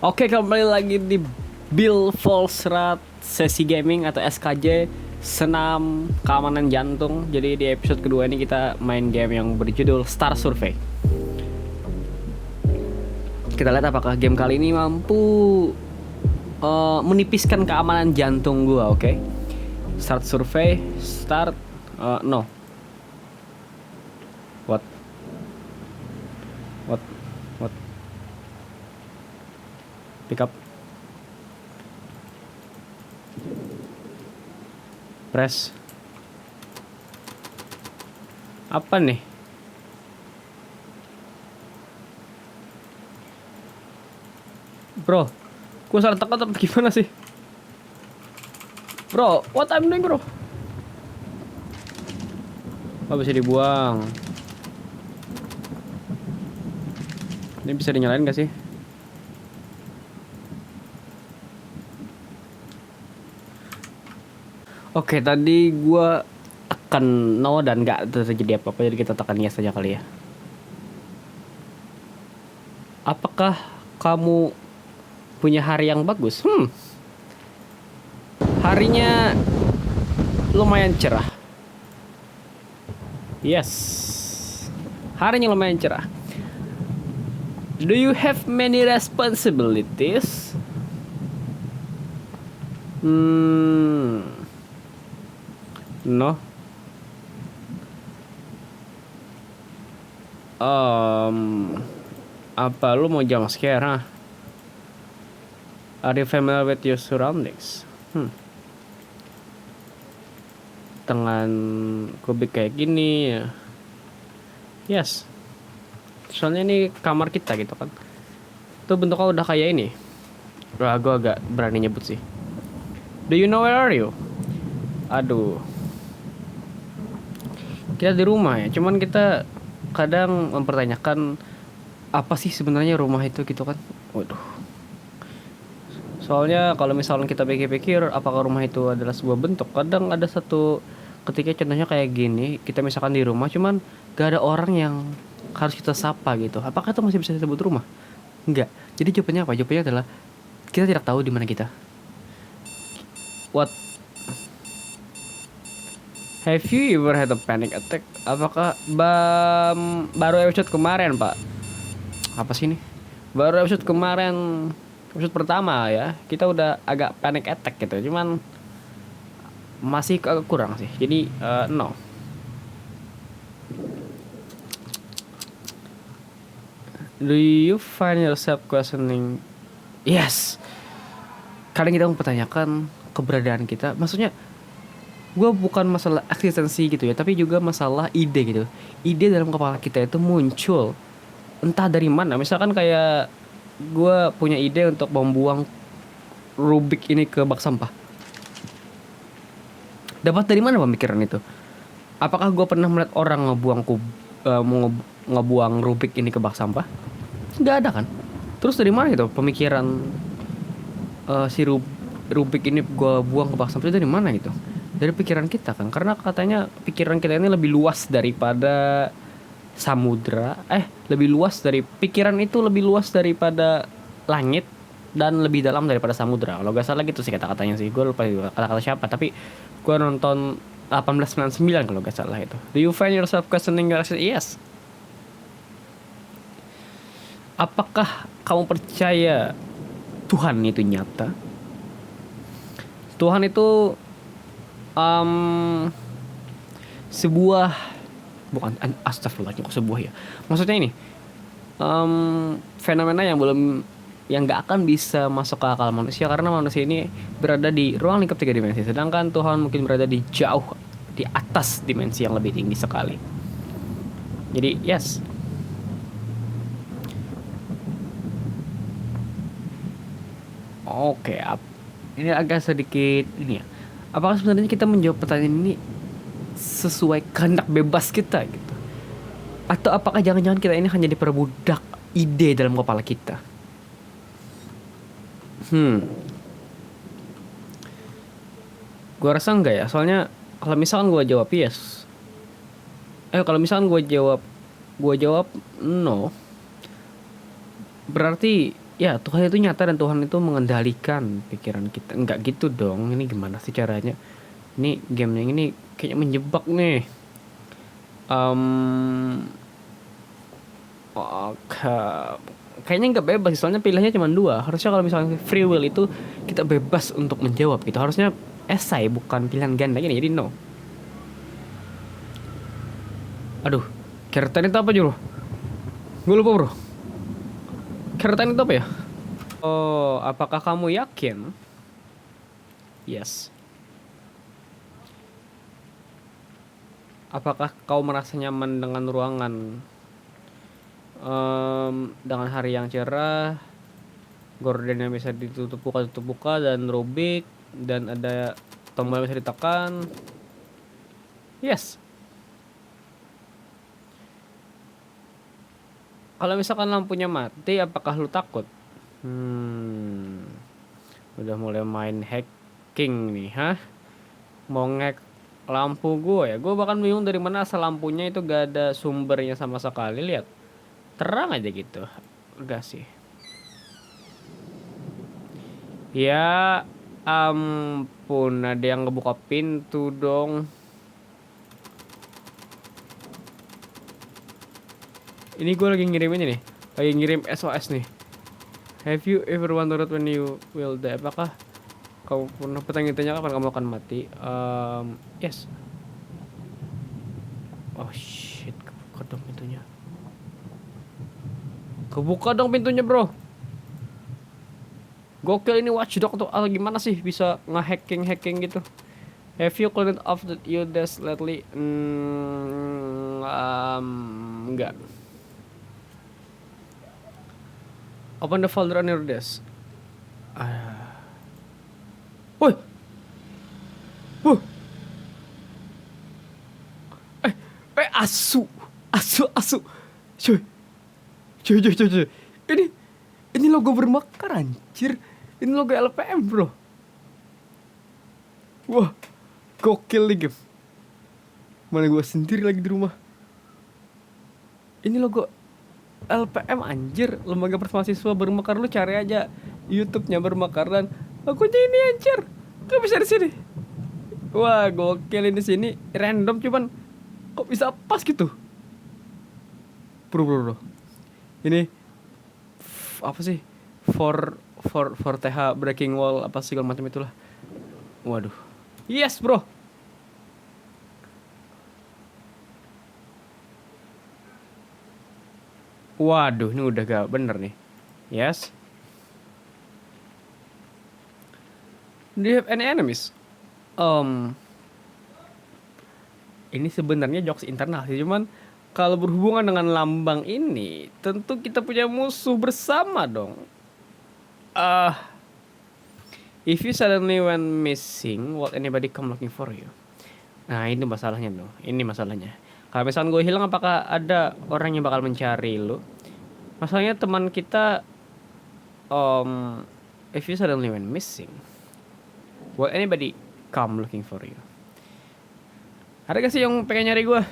Oke, kembali lagi di Bill Volsrad sesi gaming atau SKJ senam keamanan jantung. Jadi di episode kedua ini kita main game yang berjudul Star Survey. Kita lihat apakah game kali ini mampu menipiskan keamanan jantung gua. Oke. Start survey. Start. No. What? Pick up. Press. Apa nih? Bro, gue salah tekan atau gimana sih? Bro, what I'm doing, bro? Oh, bisa dibuang. Ini bisa dinyalain gak sih? Oke, tadi gue tekan no dan gak terjadi apa-apa, jadi kita tekan yes saja kali ya. Apakah kamu punya hari yang bagus? Harinya lumayan cerah. Yes. Harinya lumayan cerah. Do you have many responsibilities? No. Apa lu mau jump scare, ha? Are you familiar with your surroundings? Dengan kubik kayak gini ya. Yes. Soalnya ini kamar kita gitu kan. Tuh bentuknya udah kayak ini. Wah, gue agak berani nyebut sih. Do you know where are you? Aduh. Kita di rumah ya. Cuman kita kadang mempertanyakan apa sih sebenarnya rumah itu gitu kan. Waduh. Soalnya kalau misalnya kita pikir-pikir apakah rumah itu adalah sebuah bentuk, kadang ada satu ketika contohnya kayak gini, kita misalkan di rumah cuman gak ada orang yang harus kita sapa gitu. Apakah itu masih bisa disebut rumah? Enggak. Jadi jawabannya apa? Jawabannya adalah kita tidak tahu di mana kita. What? Have you ever had a panic attack? Apakah baru episode kemarin, Pak? Apa sih ini? Baru episode kemarin, episode pertama ya, kita udah agak panic attack gitu. Cuman masih agak kurang sih. Jadi no. Do you find yourself questioning? Yes. Kadang kita mempertanyakan keberadaan kita. Maksudnya gue bukan masalah eksistensi gitu ya, tapi juga masalah ide gitu. Ide dalam kepala kita itu muncul entah dari mana. Misalkan kayak gue punya ide untuk membuang Rubik ini ke bak sampah. Dapat dari mana pemikiran itu? Apakah gue pernah melihat orang ngebuang Rubik ini ke bak sampah? Nggak ada kan? Terus dari mana gitu pemikiran si Rubik ini gue buang ke bak sampah itu dari mana gitu? Dari pikiran kita kan, karena katanya pikiran kita ini lebih luas daripada samudra, lebih luas dari pikiran itu lebih luas daripada langit dan lebih dalam daripada samudra. Kalau gak salah gitu sih kata-katanya sih, gue lupa kata-kata siapa, tapi gue nonton 1899 kalau gak salah itu. Do you find yourself questioning your existence? Yes. Apakah kamu percaya Tuhan itu nyata? Tuhan itu sebuah, bukan astagfirullahaladzim kok sebuah ya, maksudnya ini fenomena yang nggak akan bisa masuk ke akal manusia, karena manusia ini berada di ruang lingkup 3 dimensi, sedangkan Tuhan mungkin berada di jauh di atas dimensi yang lebih tinggi sekali. Jadi yes. Oke, ini agak sedikit ini ya. Apakah sebenarnya kita menjawab pertanyaan ini sesuai kehendak bebas kita gitu? Atau apakah jangan-jangan kita ini hanya diperbudak ide dalam kepala kita? Gue rasa enggak ya. Soalnya kalau misalkan gue jawab yes, kalau misalkan gue jawab no, berarti Ya, Tuhan itu nyata dan Tuhan itu mengendalikan pikiran kita. Enggak gitu dong. Ini gimana sih caranya? Ini game yang ini kayaknya menjebak nih. Em, oke. Kayaknya nggak bebas sih, soalnya pilihannya cuma dua. Harusnya kalau misalnya free will itu kita bebas untuk menjawab gitu. Harusnya esai bukan pilihan ganda gini. Jadi no. Aduh, keretan itu apa Juro? Gue lupa bro. Keretan itu apa ya? Oh, apakah kamu yakin? Yes. Apakah kau merasa nyaman dengan ruangan dengan hari yang cerah, gorden yang bisa tutup buka dan Rubik dan ada tombol yang bisa ditekan? Yes. Kalau misalkan lampunya mati, apakah lu takut? Hmm, udah mulai main hacking nih, hah? Mau ngehack lampu gue ya? Gue bahkan bingung dari mana asal lampunya itu gak ada sumbernya sama sekali. Lihat, terang aja gitu. Enggak sih. Ya ampun, ada yang ngebuka pintu dong. Ini gue lagi ngirim ini nih. Lagi ngirim SOS nih. Have you ever wondered when you will die? Apakah kau pernah bertanya-tanya kapan kamu akan mati? Yes. Oh shit, kebuka dong pintunya. Kebuka dong pintunya bro. Gokil ini watchdog tuh. Gimana sih bisa nge-hacking gitu? Have you cleaned off your desk lately? Enggak. Open the folder on your desk. Woi, wuh, asu, asu. Cuy, cuy. Ini, ini logo bermakar anjir. Ini logo LPM bro. Wah, gokil nih game. Mana gue sendiri lagi di rumah. Ini logo LPM anjir, Lembaga Mahasiswa Bermekar. Lu cari aja YouTube-nya Bermekar dan akunnya ini anjir. Kok bisa di sini? Wah, gokil ini sini random cuman kok bisa pas gitu? Bro. Ini apa sih? For TH breaking wall apa segala macam itulah. Waduh. Yes, bro. Waduh, ini udah gak bener nih. Yes. Do you have any enemies? Ini sebenarnya jokes internal sih, cuman kalau berhubungan dengan lambang ini, tentu kita punya musuh bersama dong. If you suddenly went missing, will anybody come looking for you? Nah, ini masalahnya dong. Ini masalahnya. Kalau misalnya gue hilang, apakah ada orang yang bakal mencari lu? Masalahnya teman kita, if you suddenly went missing, will anybody come looking for you? Ada gak sih yang pengen nyari gue?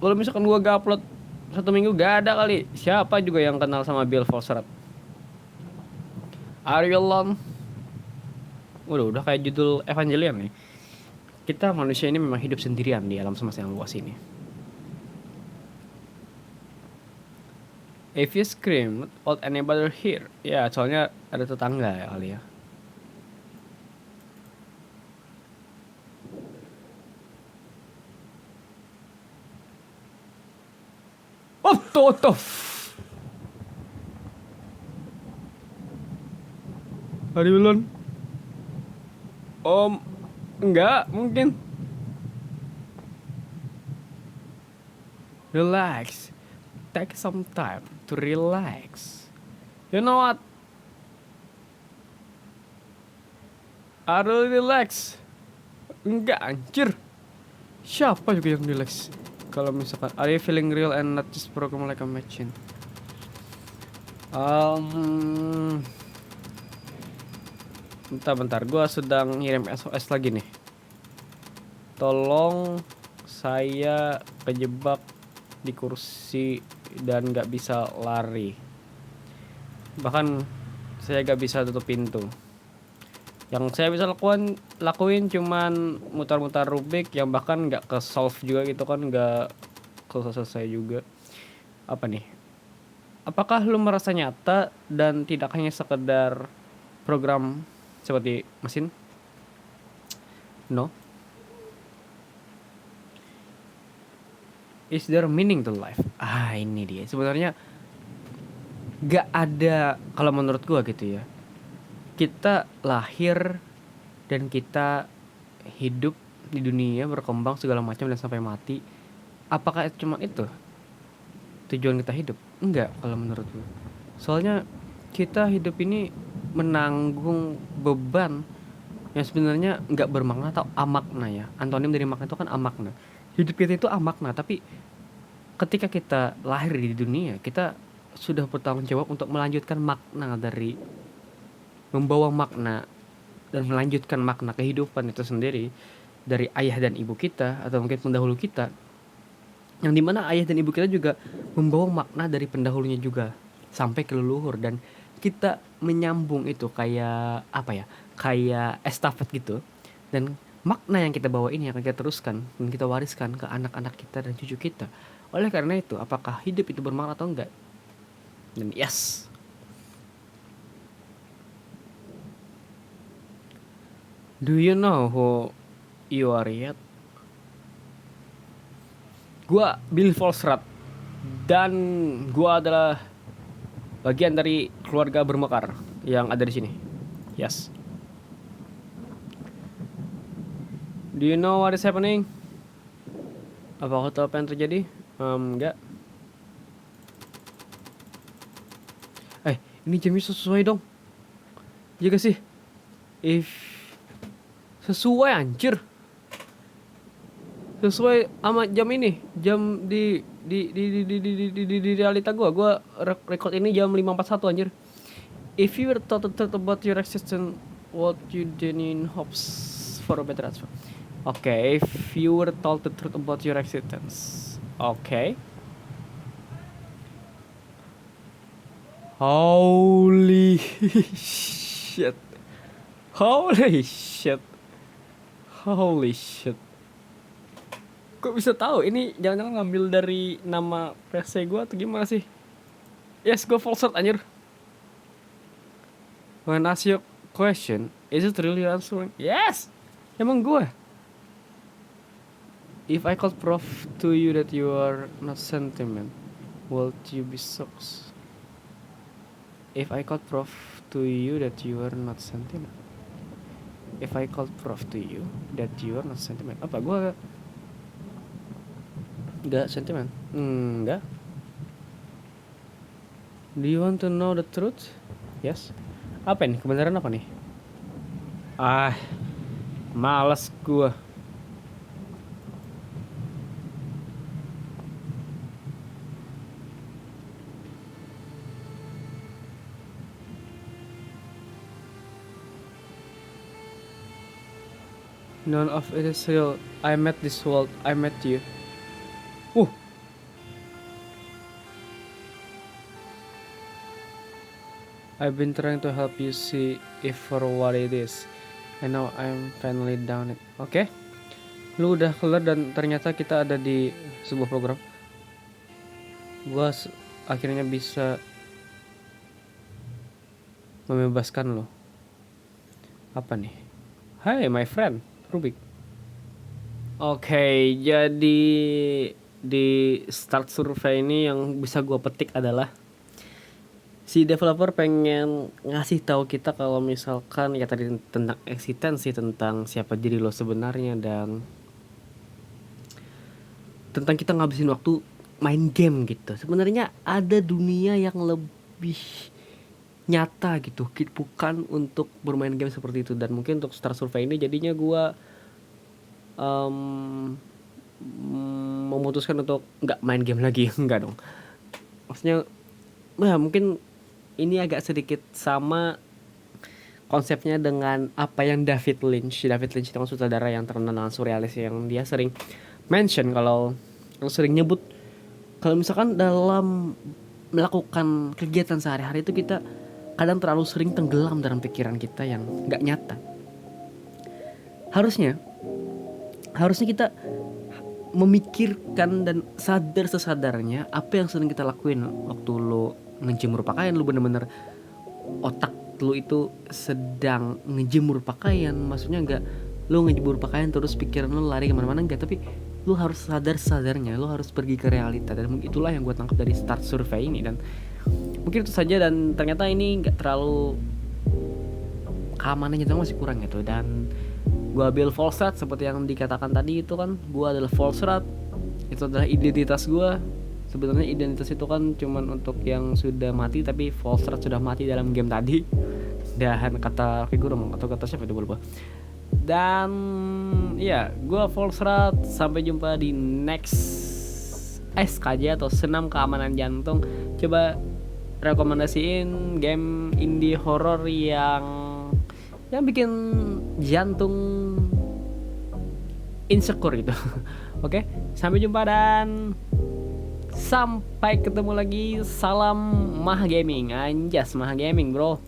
Kalau misalkan gue gak upload 1 minggu, gak ada kali. Siapa juga yang kenal sama Bill Foster? Are you alone? Udah kayak judul Evangelion nih. Kita manusia ini memang hidup sendirian di alam semesta yang luas ini. If you scream, will anybody hear? Ya, soalnya ada tetangga ya kali ya. Tuh. Hari belum? Enggak, mungkin. Relax. Take some time to relax. You know what? Aduh, relax. Enggak, anjir. Siapa juga yang relax? Kalau misalkan, are you feeling real and not just broken like a machine? Bentar, gue sedang ngirim SOS lagi nih. Tolong, saya kejebak di kursi dan gak bisa lari. Bahkan saya gak bisa tutup pintu. Yang saya bisa lakuin cuman mutar-mutar Rubik yang bahkan nggak ke solve juga gitu kan, nggak selesai juga. Apa nih? Apakah lu merasa nyata dan tidak hanya sekedar program seperti mesin? No. Is there meaning to life? Ini dia. Sebenarnya nggak ada kalau menurut gua gitu ya. Kita lahir dan kita hidup di dunia, berkembang segala macam dan sampai mati. Apakah cuma itu tujuan kita hidup? Enggak kalau menurut gue. Soalnya kita hidup ini menanggung beban yang sebenarnya nggak bermakna atau amakna ya. Antonim dari makna itu kan amakna. Hidup kita itu amakna, tapi ketika kita lahir di dunia, kita sudah bertanggung jawab untuk melanjutkan makna dari membawa makna dan melanjutkan makna kehidupan itu sendiri dari ayah dan ibu kita atau mungkin pendahulu kita, yang dimana ayah dan ibu kita juga membawa makna dari pendahulunya juga sampai ke leluhur, dan kita menyambung itu kayak apa ya, kayak estafet gitu, dan makna yang kita bawa ini akan kita teruskan dan kita wariskan ke anak-anak kita dan cucu kita. Oleh karena itu, apakah hidup itu bermakna atau enggak? Dan yes, do you know who you are yet? Gua Bill Volsrat dan gua adalah bagian dari keluarga bermekar yang ada di sini. Yes. Do you know what is happening? Apa kau tahu apa yang terjadi? Enggak. Ini jamnya sesuai dong. Iya gak sih? If sesuai anjir. Sesuai sama jam ini. Jam di realita gua record ini jam 5.41 anjir. If you were taught the truth about your existence, what you genuine hopes for a better answer? Okay, if you were told the truth about your existence. Okay. Holy shit. Holy shit. Holy shit. Kok bisa tahu? Ini jangan-jangan ngambil dari nama PC gue atau gimana sih? Yes, gue falsehood anjir. When ask your question, is it really answering? Yes. Emang gue. If I could prove to you that you are not sentiment, would you be shocked? If I could prove to you that you are not sentiment. If I could prove to you that you are not sentiment. Apa gue gak sentiment? Enggak. Do you want to know the truth? Yes. Apa nih? Kebenaran apa nih? Males gue. None of it is real. I met this world. I met you. I've been trying to help you see it for what it is. And now I'm finally down it. Oke. Lu udah keluar dan ternyata kita ada di sebuah program. Gua akhirnya bisa membebaskan lo. Apa nih? Hai my friend Rubik. Oke, jadi di start survei ini yang bisa gua petik adalah si developer pengen ngasih tahu kita kalau misalkan ya tadi tentang eksistensi, tentang siapa diri lo sebenarnya, dan tentang kita ngabisin waktu main game gitu. Sebenarnya ada dunia yang lebih nyata gitu, bukan untuk bermain game seperti itu. Dan mungkin untuk start survei ini jadinya gua memutuskan untuk nggak main game lagi. Enggak dong, maksudnya mungkin ini agak sedikit sama konsepnya dengan apa yang David Lynch itu kan sutradara yang terkenal dengan surrealis, yang dia sering mention kalau sering nyebut kalau misalkan dalam melakukan kegiatan sehari-hari itu kita kadang terlalu sering tenggelam dalam pikiran kita yang nggak nyata. Harusnya kita memikirkan dan sadar sesadarnya apa yang sedang kita lakuin. Waktu lo ngejemur pakaian, lo bener-bener otak lo itu sedang ngejemur pakaian. Maksudnya nggak lo ngejemur pakaian terus pikiran lo lari kemana-mana, enggak, tapi lo harus sadar-sadarnya, lo harus pergi ke realita. Dan itulah yang gue tangkap dari start survei ini. Dan mungkin itu saja, dan ternyata ini nggak terlalu, keamanannya itu masih kurang gitu. Dan gue ambil false start seperti yang dikatakan tadi itu kan, gue adalah false start, itu adalah identitas gue. Sebenarnya identitas itu kan cuman untuk yang sudah mati, tapi false start sudah mati dalam game tadi. Dan kata figur atau kata siapa itu gue lupa. Dan ya, gue false start. Sampai jumpa di next SKJ atau senam keamanan jantung. Coba rekomendasiin game indie horror yang bikin jantung insecure gitu. Oke, sampai jumpa dan sampai ketemu lagi. Salam Maha Gaming, anjas Maha Gaming bro.